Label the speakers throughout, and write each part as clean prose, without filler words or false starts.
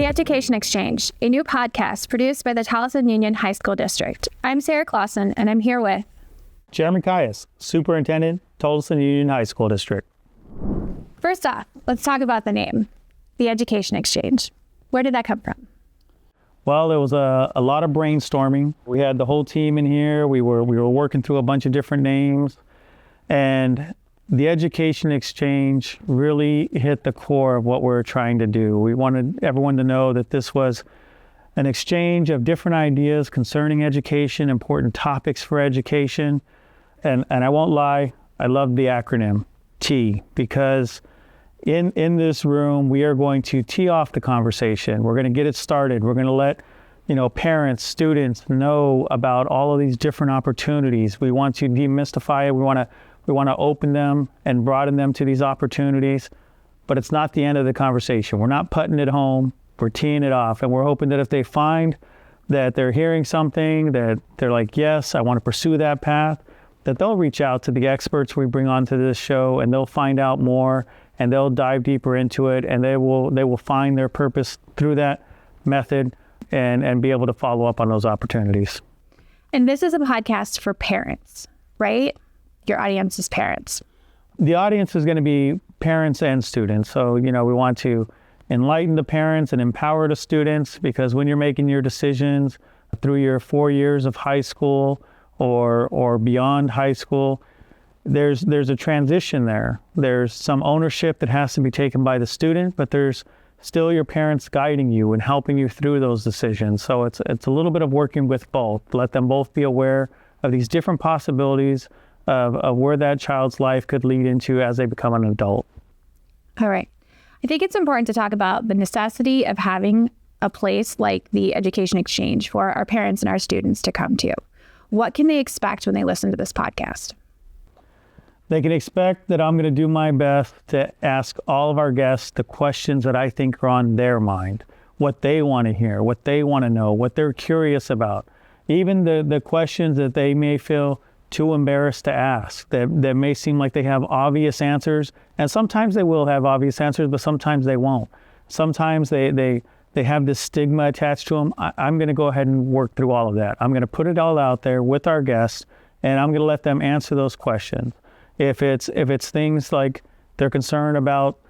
Speaker 1: The Education Exchange, a new podcast produced by the Tolleson Union High School District. I'm Sarah Clausen, and I'm here with
Speaker 2: Jeremy Caius, Superintendent, Tolleson Union High School District.
Speaker 1: First off, let's talk about the name, The Education Exchange. Where did that come from?
Speaker 2: Well, there was a lot of brainstorming. We had the whole team in here. We were working through a bunch of different names, and the Education Exchange really hit the core of what we're trying to do. We wanted everyone to know that this was an exchange of different ideas concerning education, important topics for education. And I won't lie, I love the acronym T, because in this room, we are going to tee off the conversation. We're going to get it started. We're going to let parents, students know about all of these different opportunities. We want to demystify it. We want to open them and broaden them to these opportunities, but it's not the end of the conversation. We're not putting it home. We're teeing it off, and we're hoping that if they find that they're hearing something that they're like, yes, I want to pursue that path, that they'll reach out to the experts we bring onto this show, and they'll find out more, and they'll dive deeper into it, and they will find their purpose through that method and be able to follow up on those opportunities.
Speaker 1: And this is a podcast for parents, right? Your audience is parents.
Speaker 2: The audience is going to be parents and students. So, we want to enlighten the parents and empower the students, because when you're making your decisions through your 4 years of high school or beyond high school, there's a transition there. There's some ownership that has to be taken by the student, but there's still your parents guiding you and helping you through those decisions. So it's a little bit of working with both. Let them both be aware of these different possibilities of where that child's life could lead into as they become an adult.
Speaker 1: All right. I think it's important to talk about the necessity of having a place like the Education Exchange for our parents and our students to come to. What can they expect when they listen to this podcast?
Speaker 2: They can expect that I'm going to do my best to ask all of our guests the questions that I think are on their mind, what they want to hear, what they want to know, what they're curious about, even the questions that they may feel too embarrassed to ask, that may seem like they have obvious answers. And sometimes they will have obvious answers, but sometimes they won't. Sometimes they have this stigma attached to them. I'm going to go ahead and work through all of that. I'm going to put it all out there with our guests, and I'm going to let them answer those questions. If it's things like they're concerned about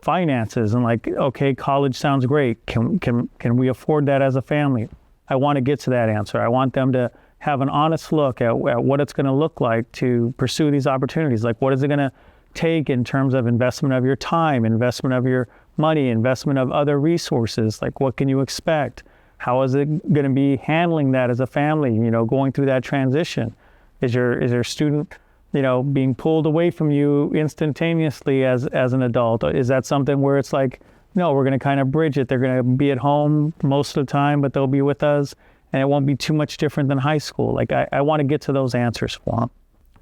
Speaker 2: finances and like, okay, college sounds great. Can we afford that as a family? I want to get to that answer. I want them to have an honest look at what it's going to look like to pursue these opportunities. Like, what is it going to take in terms of investment of your time, investment of your money, investment of other resources? Like, what can you expect? How is it going to be handling that as a family, going through that transition? Is your student, being pulled away from you instantaneously as an adult? Is that something where it's like, no, we're going to kind of bridge it. They're going to be at home most of the time, but they'll be with us, and it won't be too much different than high school. Like, I want to get to those answers for them.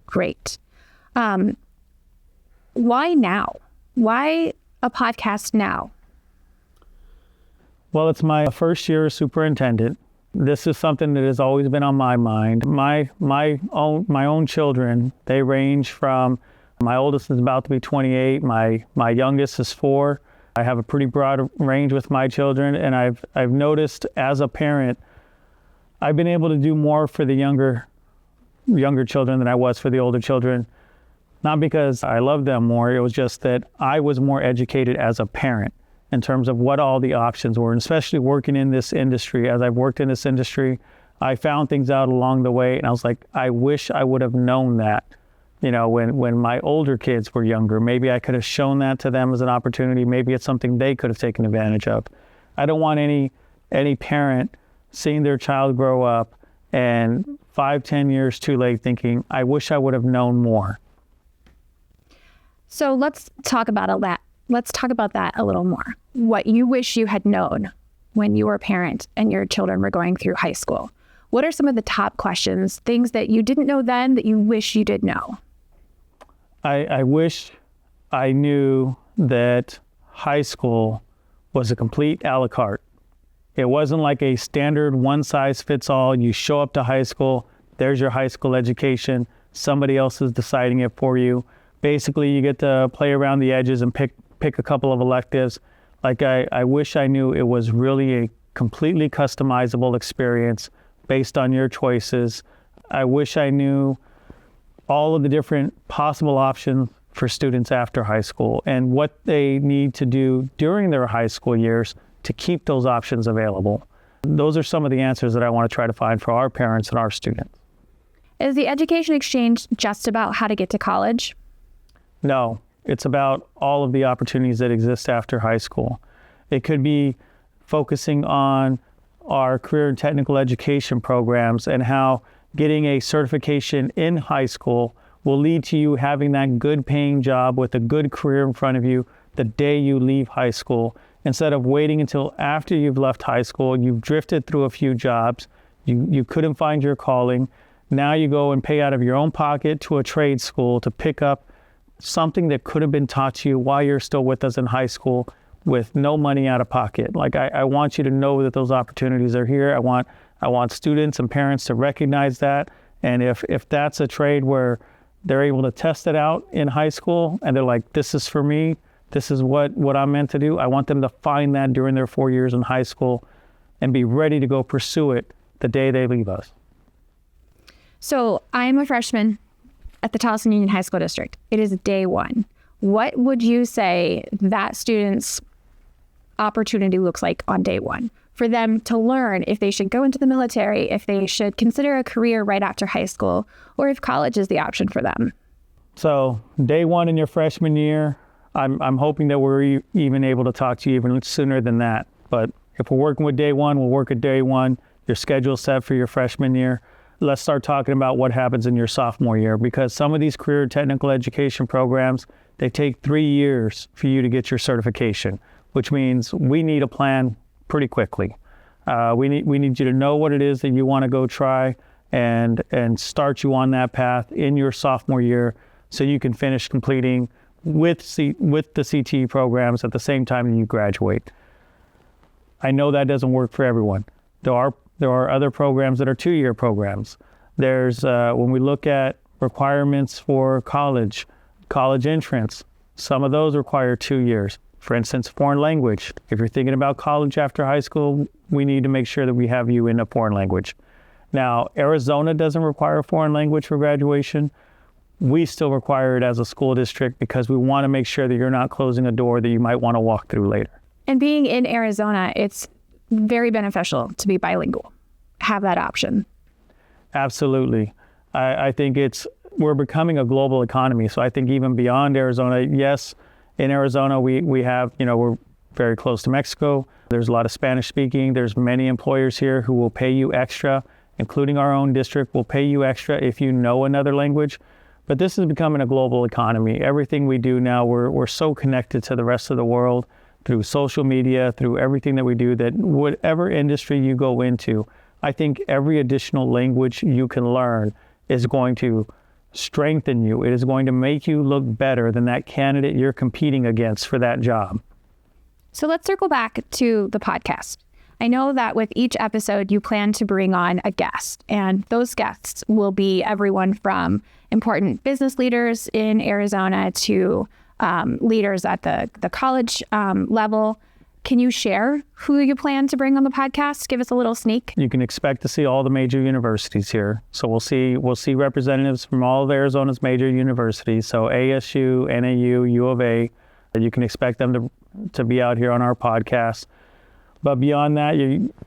Speaker 1: Great. Why now? Why a podcast now?
Speaker 2: Well, it's my first year as superintendent. This is something that has always been on my mind. My own children, they range from, my oldest is about to be 28. My youngest is 4. I have a pretty broad range with my children, and I've noticed as a parent, I've been able to do more for the younger children than I was for the older children. Not because I love them more, it was just that I was more educated as a parent in terms of what all the options were, and especially working in this industry. As I've worked in this industry, I found things out along the way, and I was like, I wish I would have known that, when my older kids were younger. Maybe I could have shown that to them as an opportunity. Maybe it's something they could have taken advantage of. I don't want any parent seeing their child grow up and 5-10 years too late thinking, I wish I would have known more.
Speaker 1: So let's talk about that. Let's talk about that a little more. What you wish you had known when you were a parent and your children were going through high school. What are some of the top questions, things that you didn't know then that you wish you did know?
Speaker 2: I wish I knew that high school was a complete a la carte. It wasn't like a standard one-size-fits-all. You show up to high school, there's your high school education, somebody else is deciding it for you. Basically, you get to play around the edges and pick a couple of electives. Like I wish I knew it was really a completely customizable experience based on your choices. I wish I knew all of the different possible options for students after high school and what they need to do during their high school years to keep those options available. Those are some of the answers that I want to try to find for our parents and our students.
Speaker 1: Is the education exchange just about how to get to college?
Speaker 2: No, it's about all of the opportunities that exist after high school. It could be focusing on our career and technical education programs and how getting a certification in high school will lead to you having that good paying job with a good career in front of you the day you leave high school. Instead of waiting until after you've left high school, you've drifted through a few jobs, you couldn't find your calling. Now you go and pay out of your own pocket to a trade school to pick up something that could have been taught to you while you're still with us in high school with no money out of pocket. Like I want you to know that those opportunities are here. I want students and parents to recognize that. And if that's a trade where they're able to test it out in high school and they're like, this is for me, this is what I'm meant to do, I want them to find that during their 4 years in high school and be ready to go pursue it the day they leave us.
Speaker 1: So I'm a freshman at the Tolleson Union High School District. It is day one. What would you say that student's opportunity looks like on day one for them to learn if they should go into the military, if they should consider a career right after high school, or if college is the option for them?
Speaker 2: So day one in your freshman year, I'm hoping that we're even able to talk to you even sooner than that. But if we're working with day one, we'll work at day one. Your schedule's set for your freshman year. Let's start talking about what happens in your sophomore year, because some of these career technical education programs, they take 3 years for you to get your certification, which means we need a plan pretty quickly. We need you to know what it is that you want to go try and start you on that path in your sophomore year so you can finish completing with the CTE programs at the same time that you graduate. I know that doesn't work for everyone. There are other programs that are 2-year programs. There's when we look at requirements for college entrance, some of those require 2 years. For instance, foreign language. If you're thinking about college after high school, we need to make sure that we have you in a foreign language. Now, Arizona doesn't require a foreign language for graduation. We still require it as a school district because we want to make sure that you're not closing a door that you might want to walk through later.
Speaker 1: And being in Arizona, it's very beneficial to be bilingual, have that option.
Speaker 2: Absolutely. I think we're becoming a global economy. So I think even beyond Arizona, yes, in Arizona, we have, we're very close to Mexico. There's a lot of Spanish speaking. There's many employers here who will pay you extra, including our own district will pay you extra if you know another language. But this is becoming a global economy. Everything we do now, we're so connected to the rest of the world through social media, through everything that we do, that whatever industry you go into, I think every additional language you can learn is going to strengthen you. It is going to make you look better than that candidate you're competing against for that job.
Speaker 1: So let's circle back to the podcast. I know that with each episode, you plan to bring on a guest, and those guests will be everyone from important business leaders in Arizona to leaders at the college level. Can you share who you plan to bring on the podcast? Give us a little sneak.
Speaker 2: You can expect to see all the major universities here. So we'll see representatives from all of Arizona's major universities. So ASU, NAU, U of A. You can expect them to be out here on our podcast. But beyond that,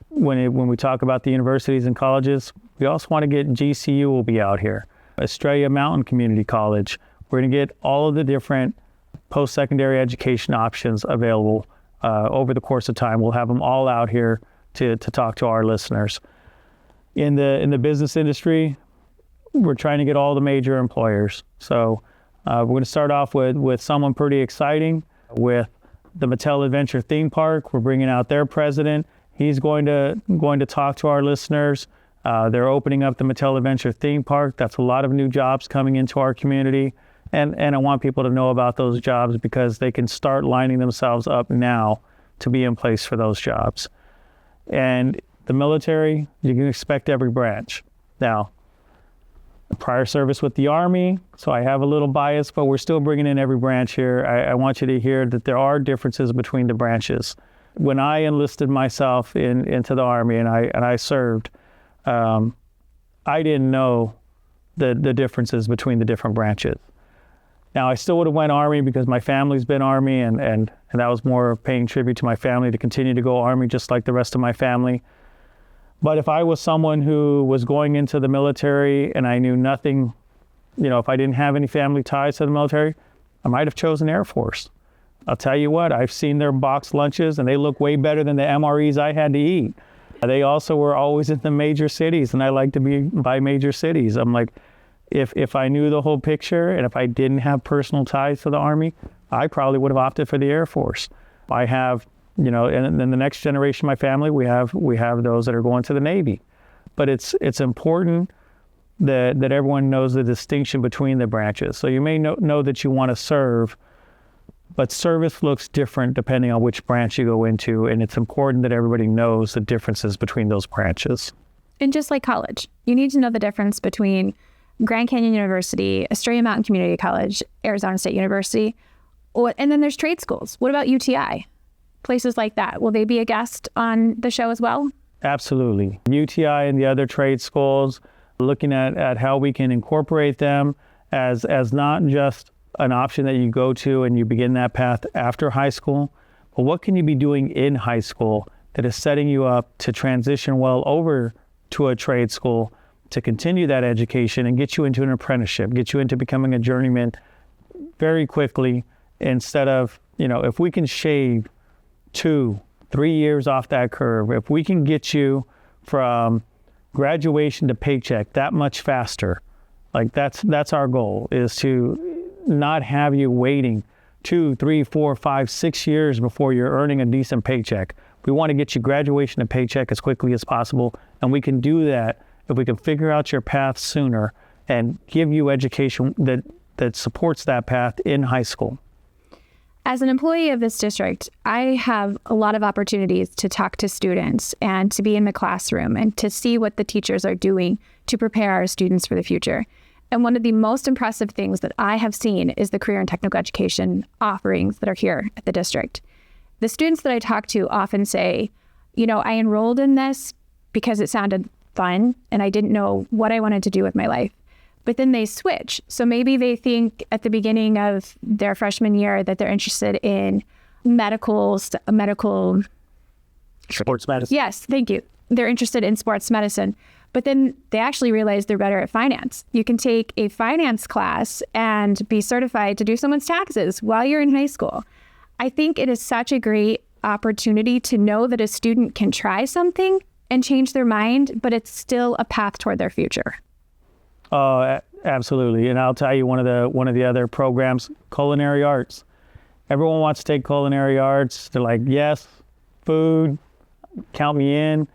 Speaker 2: when we talk about the universities and colleges, we also want to get GCU will be out here. Estrella Mountain Community College. We're going to get all of the different post-secondary education options available over the course of time. We'll have them all out here to talk to our listeners. In the business industry, we're trying to get all the major employers. So we're going to start off with someone pretty exciting, with the Mattel Adventure Theme Park. We're bringing out their president. He's going to talk to our listeners. They're opening up the Mattel Adventure Theme Park. That's a lot of new jobs coming into our community. And I want people to know about those jobs because they can start lining themselves up now to be in place for those jobs. And the military, you can expect every branch. Now, prior service with the Army, so I have a little bias, but we're still bringing in every branch here. I want you to hear that there are differences between the branches. When I enlisted myself into the Army and I served, I didn't know the differences between the different branches. Now, I still would have went Army because my family's been Army, and that was more paying tribute to my family to continue to go Army just like the rest of my family. But if I was someone who was going into the military and I knew nothing, if I didn't have any family ties to the military, I might have chosen Air Force. I'll tell you what, I've seen their box lunches and they look way better than the MREs I had to eat. They also were always in the major cities, and I like to be by major cities. I'm like, if I knew the whole picture and if I didn't have personal ties to the Army, I probably would have opted for the Air Force. I have, and then the next generation of my family, we have those that are going to the Navy. But it's important that everyone knows the distinction between the branches. So you may know that you want to serve, but service looks different depending on which branch you go into, and it's important that everybody knows the differences between those branches.
Speaker 1: And just like college, you need to know the difference between Grand Canyon University, Australia Mountain Community College, Arizona State University, and then there's trade schools. What about UTI? Places like that. Will they be a guest on the show as well?
Speaker 2: Absolutely. UTI and the other trade schools, looking at how we can incorporate them as not just an option that you go to and you begin that path after high school, but what can you be doing in high school that is setting you up to transition well over to a trade school to continue that education and get you into an apprenticeship, get you into becoming a journeyman very quickly, instead of, if we can shave 2-3 years off that curve, if we can get you from graduation to paycheck that much faster, like that's our goal, is to not have you waiting 2, 3, 4, 5, 6 years before you're earning a decent paycheck. We want to get you graduation to paycheck as quickly as possible, and we can do that if we can figure out your path sooner and give you education that supports that path in high school.
Speaker 1: As an employee of this district, I have a lot of opportunities to talk to students and to be in the classroom and to see what the teachers are doing to prepare our students for the future. And one of the most impressive things that I have seen is the career and technical education offerings that are here at the district. The students that I talk to often say, I enrolled in this because it sounded fun and I didn't know what I wanted to do with my life. But then they switch. So maybe they think at the beginning of their freshman year that they're interested in medical
Speaker 2: sports medicine.
Speaker 1: Yes, thank you. They're interested in sports medicine. But then they actually realize they're better at finance. You can take a finance class and be certified to do someone's taxes while you're in high school. I think it is such a great opportunity to know that a student can try something and change their mind, but it's still a path toward their future.
Speaker 2: Oh, absolutely. And I'll tell you, one of the other programs, culinary arts. Everyone wants to take culinary arts. They're like, yes, food, count me in.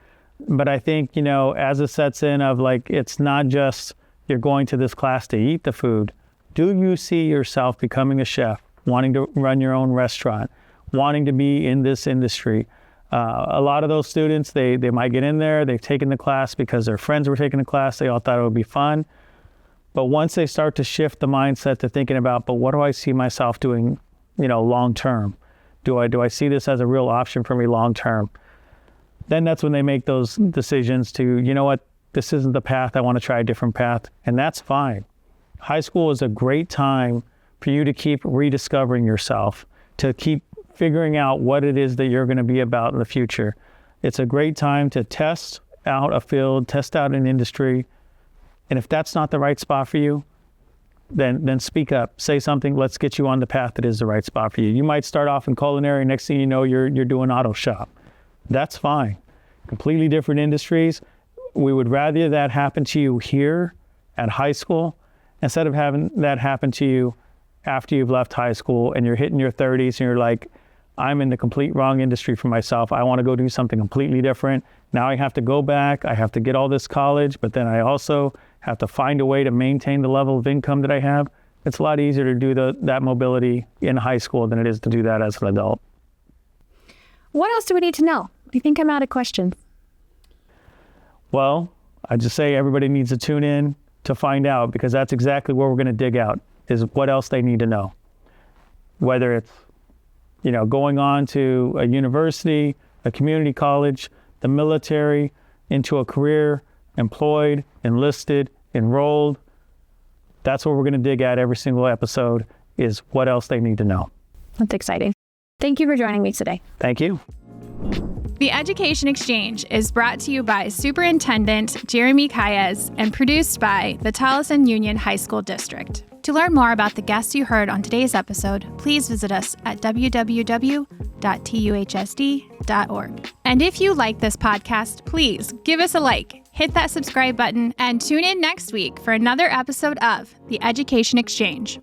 Speaker 2: But I think, as it sets in of like, it's not just you're going to this class to eat the food. Do you see yourself becoming a chef, wanting to run your own restaurant, wanting to be in this industry? A lot of those students, they might get in there, they've taken the class because their friends were taking the class, they all thought it would be fun. But once they start to shift the mindset to thinking about, but what do I see myself doing, long term? Do I see this as a real option for me long term? Then that's when they make those decisions to, this isn't the path, I want to try a different path, and that's fine. High school is a great time for you to keep rediscovering yourself, to keep figuring out what it is that you're going to be about in the future. It's a great time to test out a field, test out an industry. And if that's not the right spot for you, then speak up, say something, let's get you on the path that is the right spot for you. You might start off in culinary, next thing you know, you're doing auto shop. That's fine. Completely different industries. We would rather that happen to you here at high school instead of having that happen to you after you've left high school and you're hitting your 30s and you're like, I'm in the complete wrong industry for myself. I want to go do something completely different. Now I have to go back. I have to get all this college, but then I also have to find a way to maintain the level of income that I have. It's a lot easier to do that mobility in high school than it is to do that as an adult.
Speaker 1: What else do we need to know? I think I'm out of questions.
Speaker 2: Well, I just say everybody needs to tune in to find out, because that's exactly where we're going to dig out, is what else they need to know. Whether it's, going on to a university, a community college, the military, into a career, employed, enlisted, enrolled. That's what we're going to dig at every single episode, is what else they need to know.
Speaker 1: That's exciting. Thank you for joining me today.
Speaker 2: Thank you.
Speaker 1: The Education Exchange is brought to you by Superintendent Jeremy Calles and produced by the Tolleson Union High School District. To learn more about the guests you heard on today's episode, please visit us at www.tuhsd.org. And if you like this podcast, please give us a like, hit that subscribe button, and tune in next week for another episode of The Education Exchange.